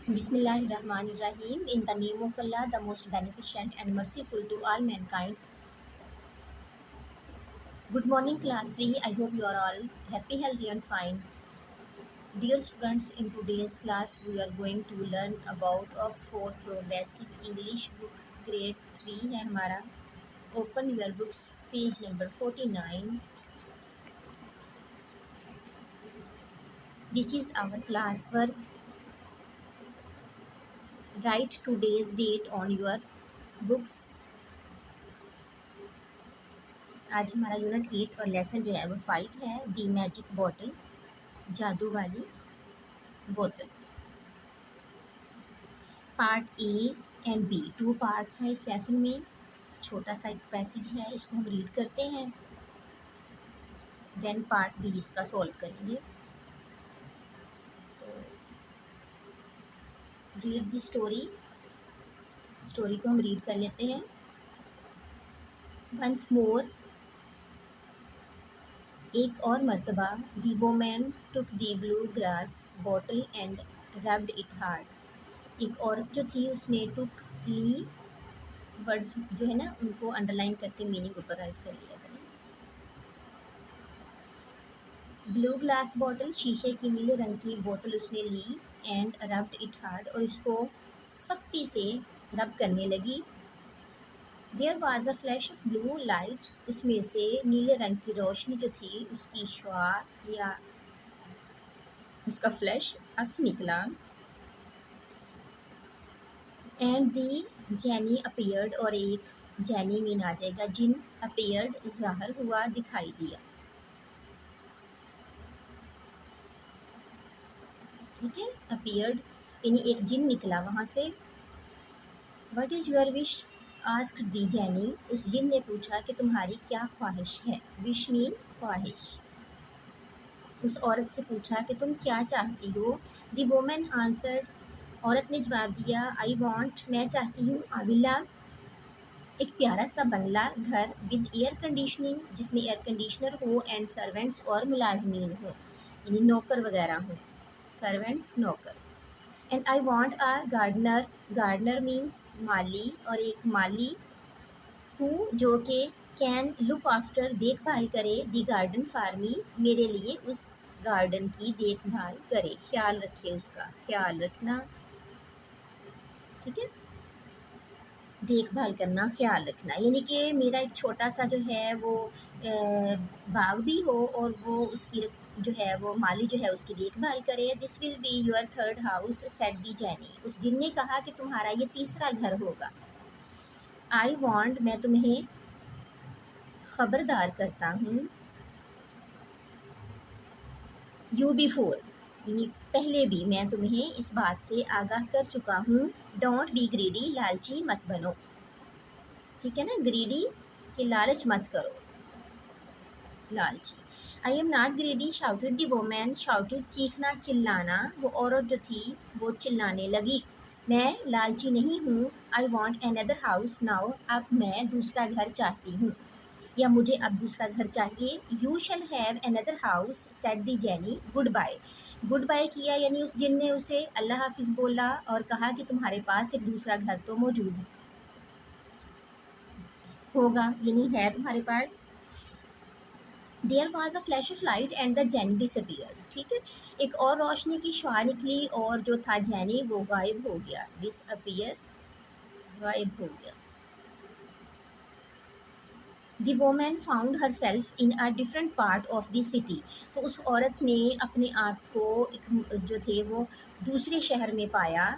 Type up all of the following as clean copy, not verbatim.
Bismillahirrahmanirrahim. In the name of Allah, the most beneficent and merciful to all mankind. Good morning, class 3. I hope you are all happy, healthy, and fine. Dear students, in today's class, we are going to learn about Oxford Progressive English book, grade 3 है हमारा. Open your books, page number 49. This is our class work. Write today's date on your books. आज हमारा unit 8 और lesson जो है वो 5 है. दी magic bottle, जादू वाली बोतल. Part A and B, 2 parts हैं इस लेसन में. छोटा सा एक पैसेज है, इसको हम रीड करते हैं, देन पार्ट बी इसका सॉल्व करेंगे. तो रीड द स्टोरी. स्टोरी को हम रीड कर लेते हैं. वंस मोर, एक और मर्तबा. The woman took the blue glass bottle and rubbed it hard. एक औरत जो थी उसने टुक ली, वर्ड्स जो है ना उनको अंडरलाइन करके मीनिंग ऊपर राइट कर लिया करें. ब्लू ग्लास बॉटल, शीशे की नीले रंग की बोतल उसने ली. एंड रब्ड इट हार्ड, और इसको सख्ती से रब करने लगी. There was a flash of blue light, उसमें से नीले रंग की रोशनी जो थी उसकी शुआ या उसका फ्लैश अक्स निकला. एंड दी जैनी अपीयर्ड, और एक जैनी मीन आ जाएगा जिन. अपीयर्ड ज़ाहिर हुआ, दिखाई दिया. ठीक है, अपीयर्ड यानी एक जिन निकला वहाँ से. What is your wish asked the genie, उस जिन ने पूछा कि तुम्हारी क्या ख्वाहिश है. विश मीन ख्वाहिश. उस औरत से पूछा कि तुम क्या चाहती हो. दी वोमन आंसर्ड, औरत ने जवाब दिया. आई वॉन्ट, मैं चाहती हूँ. आविला, एक प्यारा सा बंगला, घर. विद एयर कंडीशनिंग, जिसमें एयर कंडीशनर हो. एंड सर्वेंट्स, और मुलाजमीन हो यानी नौकर वगैरह हो. सर्वेंट्स नौकर. And I want a gardener, gardener means माली, और एक माली हूँ जो कि कैन लुक आफ्टर, देखभाल करे. दी गार्डन फॉर मी, मेरे लिए उस गार्डन की देखभाल करे, ख्याल रखे, उसका ख्याल रखना. ठीक है, देखभाल करना, ख्याल रखना, यानी कि मेरा एक छोटा सा जो है वो बाग भी हो और वो उसकी जो है वो माली जो है उसकी देखभाल करे. This will be your third house said the genie, उस जिन ने कहा कि तुम्हारा ये तीसरा घर होगा. आई वॉन्ट, मैं तुम्हें खबरदार करता हूँ. यू बिफोर यानी पहले भी, मैं तुम्हें इस बात से आगाह कर चुका हूँ. डोंट बी ग्रीडी, लालची मत बनो. ठीक है ना, ग्रीडी कि लालच मत करो, लालची. I am not greedy shouted the woman, shouted चीखना, चिल्लाना. वो औरत जो थी वो चिल्लाने लगी. मैं लालची नहीं हूँ. I want another house now, अब मैं दूसरा घर चाहती हूँ या मुझे अब दूसरा घर चाहिए. You shall have another house said the genie. Goodbye, goodbye किया यानी उस जिन ने उसे अल्लाह हाफिज़ बोला और कहा कि तुम्हारे पास एक दूसरा घर तो मौजूद होगा यानी है तुम्हारे पास. There was a flash of light and the genie disappeared. ठीक है, एक और रोशनी की शुआ निकली और जो था जैनी वो गायब हो गया. डिसअपियर, गायब हो गया. The woman found her self in a different part of the city. तो उस औरत ने अपने आप को एक जो थे वो दूसरे शहर में पाया,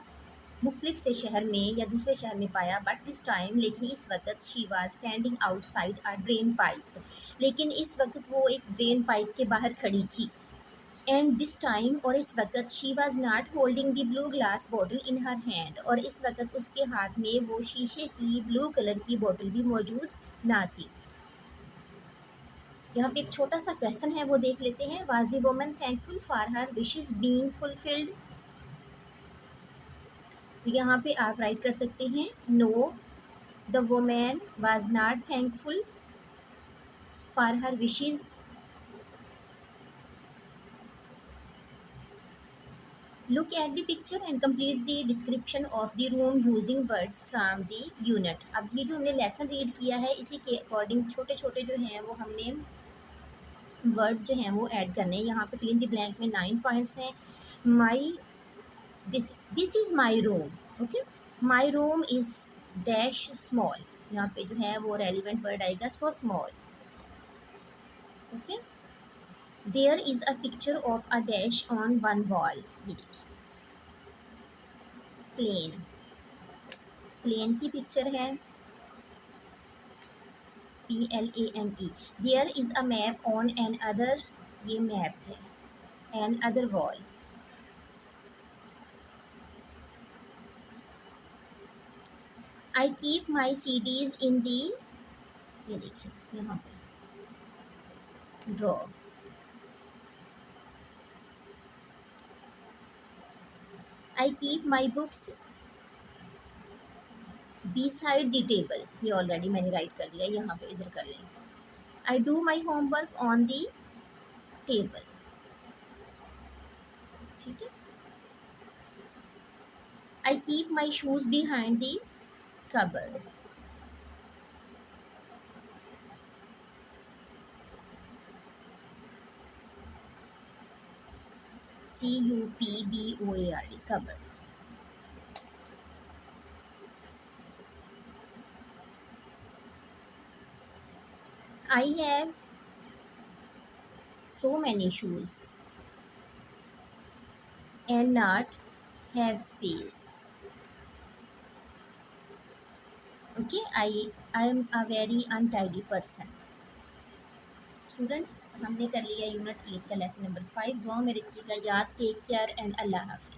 मुख्तलिफ से शहर में या दूसरे शहर में पाया. बट दिस टाइम, लेकिन इस वक्त. She was standing outside a drain pipe, लेकिन इस वक्त वो एक ड्रेन पाइप के बाहर खड़ी थी. एंड दिस टाइम, और इस वक्त. She was not holding the blue glass bottle in her hand, और इस वक्त उसके हाथ में वो शीशे की ब्लू कलर की बोतल भी मौजूद ना थी. यहाँ पे एक छोटा सा क्वेश्चन है वो देख लेते हैं. Was the woman thankful for her wishes being fulfilled. तो यहाँ पे आप राइट कर सकते हैं no, the woman was not thankful for her wishes. Look at the picture and complete the description of the room using words from the unit. अब ये जो हमने लेसन रीड किया है इसी के अकॉर्डिंग छोटे छोटे जो हैं वो हमने वर्ड जो हैं वो ऐड करने हैं। यहाँ पे फिल इन द ब्लैंक में 9 पॉइंट्स हैं। My this is my room. Okay, my room is dash small. यहाँ पे जो है वो रेलिवेंट वर्ड आएगा so small. Okay, there is a picture of a dash on one wall. ये देखिए प्लेन, प्लेन की पिक्चर है PLANE। There is a map on an other, ये मैप है an other wall. I keep my CDs in the, ये देखिए यहाँ पे draw. I keep my books beside the table, ये ऑलरेडी मैंने राइट कर दिया, यहाँ पे इधर कर लेंगे। I do my homework on the table. ठीक है, आई keep my shoes behind the cupboard. CUPBOARD cupboard. I have so many shoes and not have space. Okay, I am a very untidy person. Students, हमने कर लिया unit 8 का lesson number 5। दुआ में रखिएगा याद। टेक केयर एंड अल्लाह हाफ़िज़।